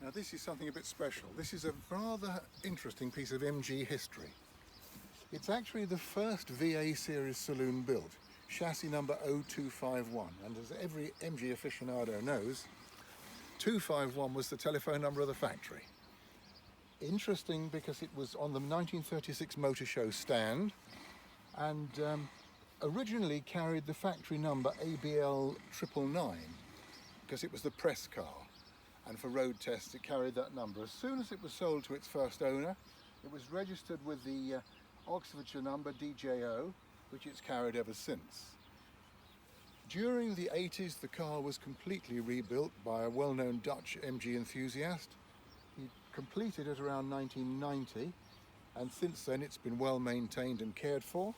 Now this is something a bit special. This is a rather interesting piece of MG history. It's actually the first VA series saloon built, chassis number 0251, and as every MG aficionado knows, 251 was the telephone number of the factory. Interesting because it was on the 1936 Motor Show stand and originally carried the factory number ABL 999 because it was the press car, and for road tests it carried that number. As soon as it was sold to its first owner, it was registered with the Oxfordshire number DJO, which it's carried ever since. During the 80s, the car was completely rebuilt by a well-known Dutch MG enthusiast. He completed it around 1990, and since then it's been well maintained and cared for.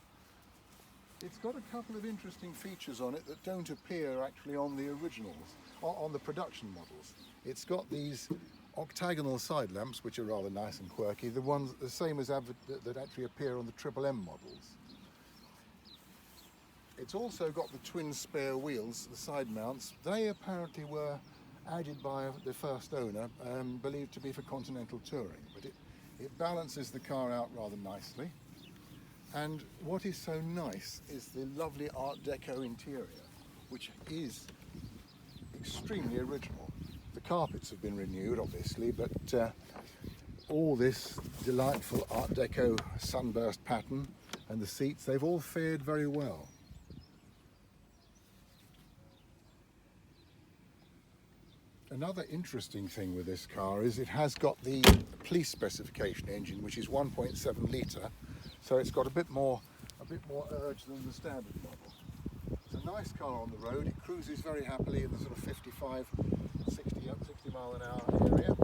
It's got a couple of interesting features on it that don't appear actually on the originals, or on the production models. It's got these octagonal side lamps, which are rather nice and quirky, the same as that actually appear on the Triple M models. It's also got the twin spare wheels, the side mounts. They apparently were added by the first owner, believed to be for continental touring, but it balances the car out rather nicely. And what is so nice is the lovely Art Deco interior, which is extremely original. The carpets have been renewed, obviously, but all this delightful Art Deco sunburst pattern and the seats, they've all fared very well. Another interesting thing with this car is it has got the police specification engine, which is 1.7 litre, so it's got a bit more urge than the standard model. It's a nice car on the road. It cruises very happily in the sort of 55, 60 mile an hour area.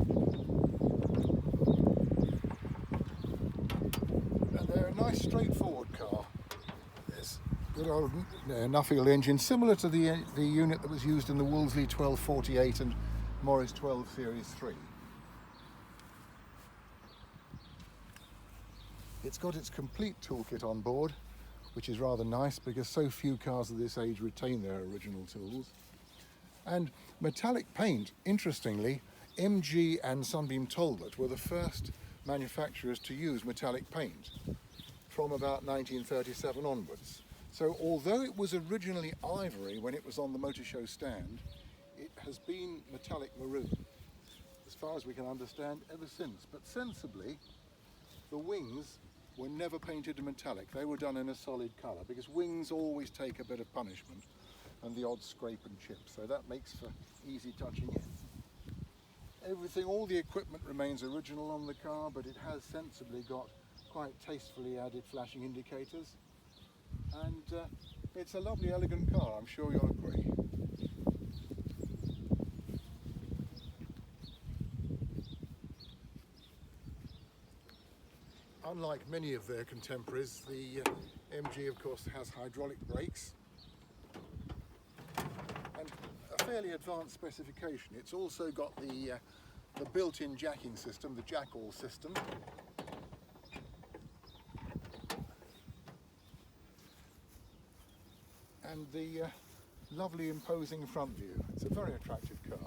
And they're a nice straightforward car. There's a good old Nuffield engine, similar to the unit that was used in the Wolseley 1248 and Morris 12 Series 3. It's got its complete toolkit on board, which is rather nice because so few cars of this age retain their original tools. And metallic paint, interestingly, MG and Sunbeam Talbot were the first manufacturers to use metallic paint from about 1937 onwards. So although it was originally ivory when it was on the Motor Show stand, it has been metallic maroon, as far as we can understand, ever since. But sensibly, the wings were never painted metallic. They were done in a solid colour because wings always take a bit of punishment and the odd scrape and chip, so that makes for easy touching in. Everything, all the equipment remains original on the car, but it has sensibly got quite tastefully added flashing indicators, and it's a lovely, elegant car, I'm sure you'll agree. Unlike many of their contemporaries, the MG of course has hydraulic brakes and a fairly advanced specification. It's also got the built-in jacking system, the jack-all system. And the lovely imposing front view. It's a very attractive car.